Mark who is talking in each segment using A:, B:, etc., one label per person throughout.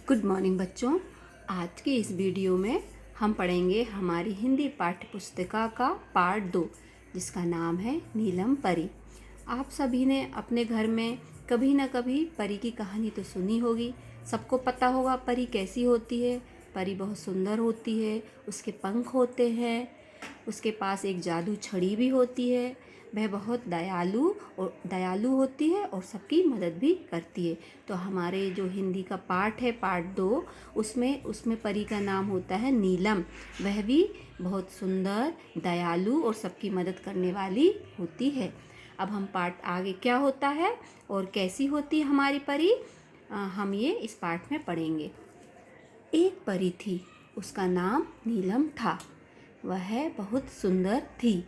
A: Good morning बच्चों। आज के इस वीडियो में हम पढ़ेंगे हमारी हिंदी पाठ्य पुस्तिका का पार्ट 2, जिसका नाम है नीलम परी। आप सभी ने अपने घर में कभी ना कभी परी की कहानी तो सुनी होगी। सबको पता होगा परी कैसी होती है। परी बहुत सुंदर होती है, उसके पंख होते हैं, उसके पास एक जादू छड़ी भी होती है। वह बहुत दयालु होती है और सबकी मदद भी करती है। तो हमारे जो हिंदी का पाठ है पार्ट 2, उसमें परी का नाम होता है नीलम। वह भी बहुत सुंदर, दयालु और सबकी मदद करने वाली होती है। अब हम पाठ आगे क्या होता है और कैसी होती है हमारी परी, हम ये इस पाठ में पढ़ेंगे। एक परी थी, उसका नाम नीलम था। वह बहुत सुंदर थी।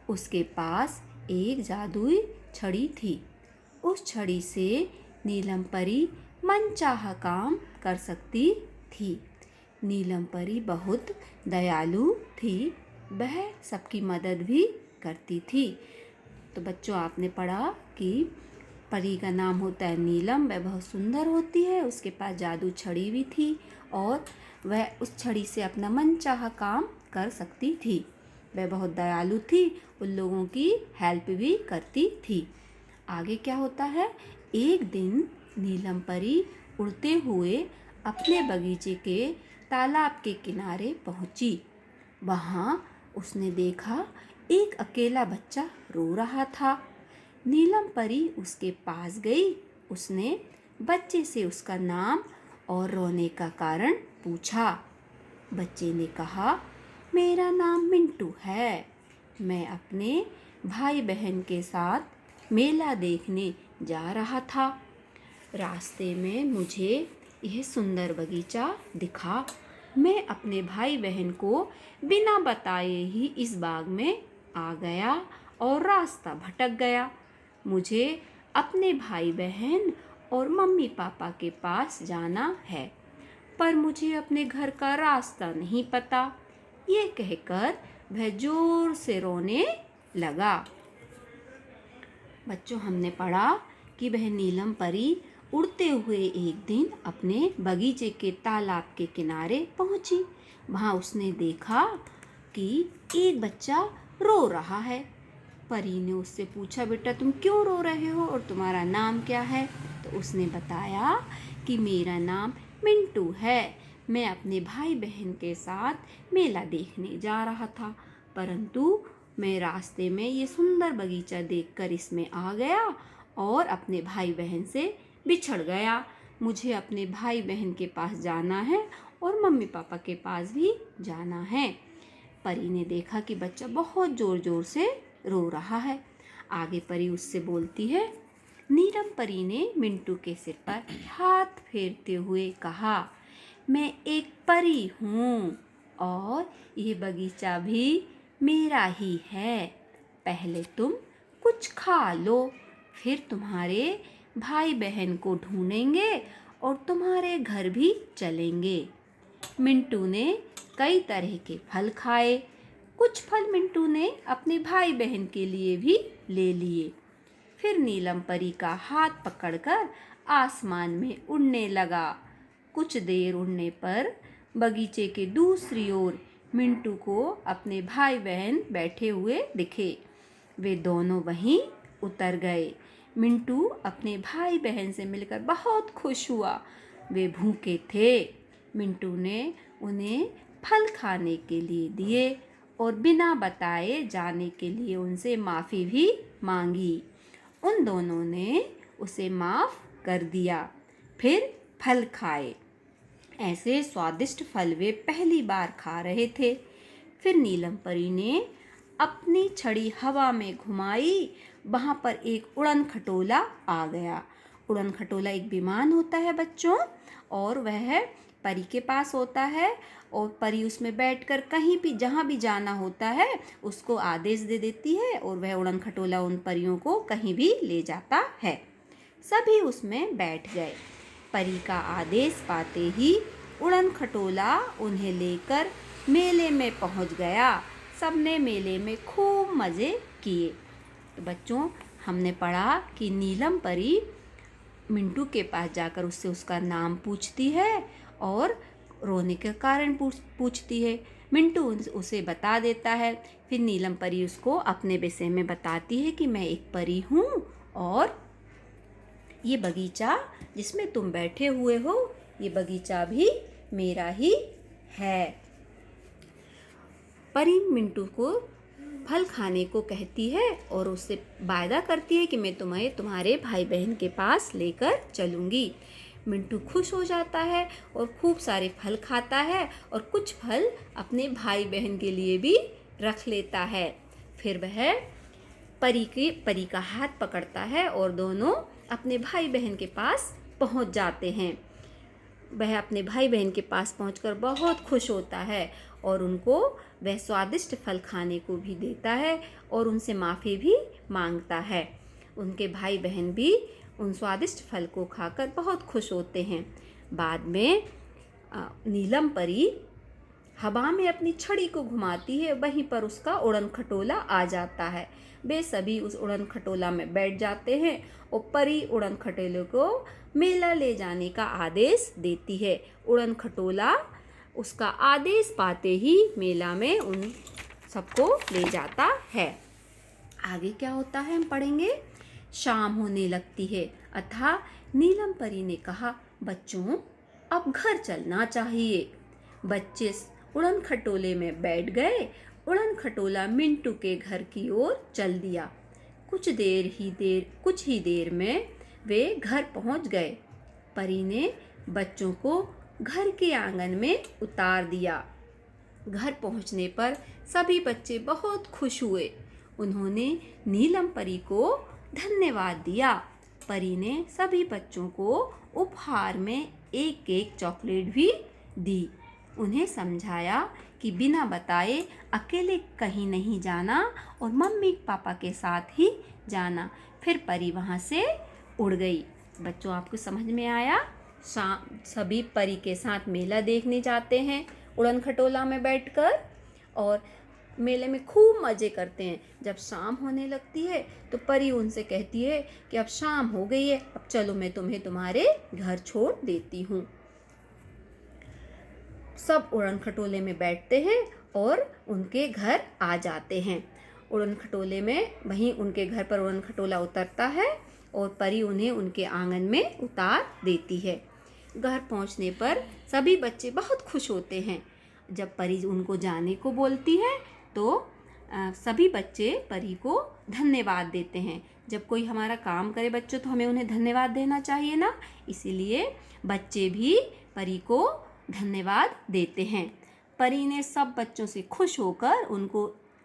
A: उसके पास एक जादुई छड़ी थी। उस छड़ी से नीलम परी मनचाहा काम कर सकती थी। नीलम परी बहुत दयालु थी। वह सबकी मदद भी करती थी। तो बच्चों, आपने पढ़ा कि परी का नाम होता है नीलम। वह बहुत सुंदर होती है, उसके पास जादू छड़ी भी थी और वह उस छड़ी से अपना मनचाहा काम कर सकती थी। वह बहुत दयालु थी, उन लोगों की हेल्प भी करती थी। आगे क्या होता है, एक दिन नीलम परी उड़ते हुए अपने बगीचे के तालाब के किनारे पहुंची। वहां उसने देखा एक अकेला बच्चा रो रहा था। नीलम परी उसके पास गई। उसने बच्चे से उसका नाम और रोने का कारण पूछा। बच्चे ने कहा, मेरा नाम मिंटू है। मैं अपने भाई बहन के साथ मेला देखने जा रहा था। रास्ते में मुझे यह सुंदर बगीचा दिखा। मैं अपने भाई बहन को बिना बताए ही इस बाग में आ गया और रास्ता भटक गया। मुझे अपने भाई बहन और मम्मी पापा के पास जाना है, पर मुझे अपने घर का रास्ता नहीं पता। ये कहकर वह जोर से रोने लगा। बच्चों, हमने पढ़ा कि वह नीलम परी उड़ते हुए एक दिन अपने बगीचे के तालाब के किनारे पहुंची। वहां उसने देखा कि एक बच्चा रो रहा है। परी ने उससे पूछा, बेटा तुम क्यों रो रहे हो और तुम्हारा नाम क्या है? तो उसने बताया कि मेरा नाम मिंटू है। मैं अपने भाई बहन के साथ मेला देखने जा रहा था, परंतु मैं रास्ते में ये सुंदर बगीचा देखकर इसमें आ गया और अपने भाई बहन से बिछड़ गया। मुझे अपने भाई बहन के पास जाना है और मम्मी पापा के पास भी जाना है। परी ने देखा कि बच्चा बहुत जोर जोर से रो रहा है। आगे परी उससे बोलती है। नीलम परी ने मिंटू के सिर पर हाथ फेरते हुए कहा, मैं एक परी हूँ और ये बगीचा भी मेरा ही है। पहले तुम कुछ खा लो, फिर तुम्हारे भाई बहन को ढूंढेंगे और तुम्हारे घर भी चलेंगे। मिंटू ने कई तरह के फल खाए। कुछ फल मिंटू ने अपने भाई बहन के लिए भी ले लिए। फिर नीलम परी का हाथ पकड़कर आसमान में उड़ने लगा। कुछ देर उड़ने पर बगीचे के दूसरी ओर मिंटू को अपने भाई बहन बैठे हुए दिखे। वे दोनों वहीं उतर गए। मिंटू अपने भाई बहन से मिलकर बहुत खुश हुआ। वे भूखे थे। मिंटू ने उन्हें फल खाने के लिए दिए और बिना बताए जाने के लिए उनसे माफ़ी भी मांगी। उन दोनों ने उसे माफ़ कर दिया। फिर फल खाए। ऐसे स्वादिष्ट फल वे पहली बार खा रहे थे। फिर नीलम परी ने अपनी छड़ी हवा में घुमाई। वहां पर एक उड़न खटोला आ गया। उड़न खटोला एक विमान होता है बच्चों, और वह परी के पास होता है और परी उसमें बैठकर कहीं भी जहाँ भी जाना होता है उसको आदेश दे देती है और वह उड़न खटोला उन परियों को कहीं भी ले जाता है। सभी उसमें बैठ गए। परी का आदेश पाते ही उड़न खटोला उन्हें लेकर मेले में पहुंच गया। सबने मेले में खूब मज़े किए। तो बच्चों, हमने पढ़ा कि नीलम परी मिंटू के पास जाकर उससे उसका नाम पूछती है और रोने का कारण पूछती है। मिंटू उसे बता देता है। फिर नीलम परी उसको अपने विषय में बताती है कि मैं एक परी हूँ और ये बगीचा जिसमें तुम बैठे हुए हो, ये बगीचा भी मेरा ही है। परी मिंटू को फल खाने को कहती है और उससे वायदा करती है कि मैं तुम्हें तुम्हारे भाई बहन के पास लेकर चलूँगी। मिंटू खुश हो जाता है और खूब सारे फल खाता है और कुछ फल अपने भाई बहन के लिए भी रख लेता है। फिर वह परी का हाथ पकड़ता है और दोनों अपने भाई बहन के पास पहुंच जाते हैं। वह अपने भाई बहन के पास पहुंचकर बहुत खुश होता है और उनको वह स्वादिष्ट फल खाने को भी देता है और उनसे माफ़ी भी मांगता है। उनके भाई बहन भी उन स्वादिष्ट फल को खाकर बहुत खुश होते हैं। बाद में नीलम परी हवा में अपनी छड़ी को घुमाती है, वहीं पर उसका उड़न खटोला आ जाता है। वे सभी उस उड़न खटोला में बैठ जाते हैं और परी उड़न खटोले को मेला ले जाने का आदेश देती है। उड़न खटोला उसका आदेश पाते ही मेला में उन सबको ले जाता है। आगे क्या होता है हम पढ़ेंगे। शाम होने लगती है अतः नीलम परी ने कहा, बच्चों अब घर चलना चाहिए। बच्चे उड़न खटोले में बैठ गए। उड़न खटोला मिंटू के घर की ओर चल दिया। कुछ ही देर में वे घर पहुंच गए। परी ने बच्चों को घर के आंगन में उतार दिया। घर पहुंचने पर सभी बच्चे बहुत खुश हुए। उन्होंने नीलम परी को धन्यवाद दिया। परी ने सभी बच्चों को उपहार में एक एक चॉकलेट भी दी। उन्हें समझाया कि बिना बताए अकेले कहीं नहीं जाना और मम्मी पापा के साथ ही जाना। फिर परी वहाँ से उड़ गई। बच्चों आपको समझ में आया। सभी परी के साथ मेला देखने जाते हैं उड़न खटोला में बैठकर और मेले में खूब मज़े करते हैं। जब शाम होने लगती है तो परी उनसे कहती है कि अब शाम हो गई है, अब चलो मैं तुम्हें तुम्हारे घर छोड़ देती हूँ। सब उड़न खटोले में बैठते हैं और उनके घर आ जाते हैं। उड़न खटोले में वहीं उनके घर पर उड़न खटोला उतरता है और परी उन्हें उनके आंगन में उतार देती है। घर पहुंचने पर सभी बच्चे बहुत खुश होते हैं। जब परी उनको जाने को बोलती है तो सभी बच्चे परी को धन्यवाद देते हैं। जब कोई हमारा काम करे बच्चों तो हमें उन्हें धन्यवाद देना चाहिए ना, इसीलिए बच्चे भी परी को धन्यवाद देते हैं। परी ने सब बच्चों से खुश होकर उनको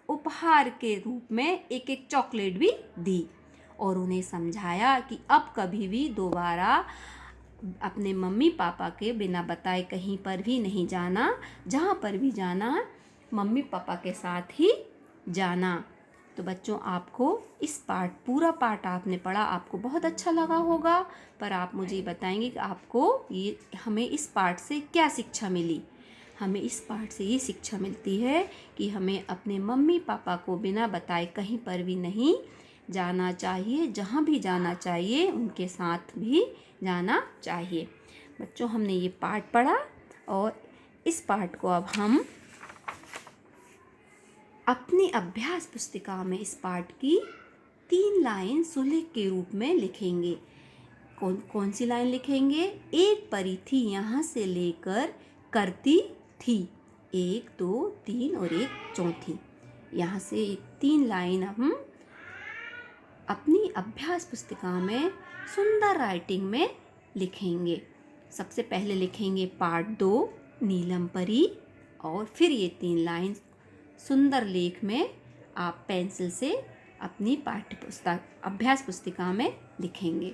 A: उपहार के रूप में एक एक चॉकलेट भी दी और उन्हें समझाया कि अब कभी भी दोबारा अपने मम्मी पापा के बिना बताए कहीं पर भी नहीं जाना। जहाँ पर भी जाना मम्मी पापा के साथ ही जाना। तो बच्चों आपको इस पूरा पाठ आपने पढ़ा, आपको बहुत अच्छा लगा होगा। पर आप मुझे बताएंगे कि आपको हमें इस पाठ से क्या शिक्षा मिली। हमें इस पाठ से ये शिक्षा मिलती है कि हमें अपने मम्मी पापा को बिना बताए कहीं पर भी नहीं जाना चाहिए। जहाँ भी जाना चाहिए उनके साथ भी जाना चाहिए। बच्चों हमने ये पाठ पढ़ा और इस पाठ को अब हम अपनी अभ्यास पुस्तिका में इस पाठ की 3 लाइन सुलेख के रूप में लिखेंगे। कौन सी लाइन लिखेंगे? एक परी थी यहाँ से लेकर करती थी, 1 2 3 और एक चौथी। यहाँ से 3 लाइन हम अपनी अभ्यास पुस्तिका में सुंदर राइटिंग में लिखेंगे। सबसे पहले लिखेंगे पार्ट 2 नीलम परी और फिर ये 3 लाइन सुंदर लेख में आप पेंसिल से अपनी अभ्यास पुस्तिका में लिखेंगे।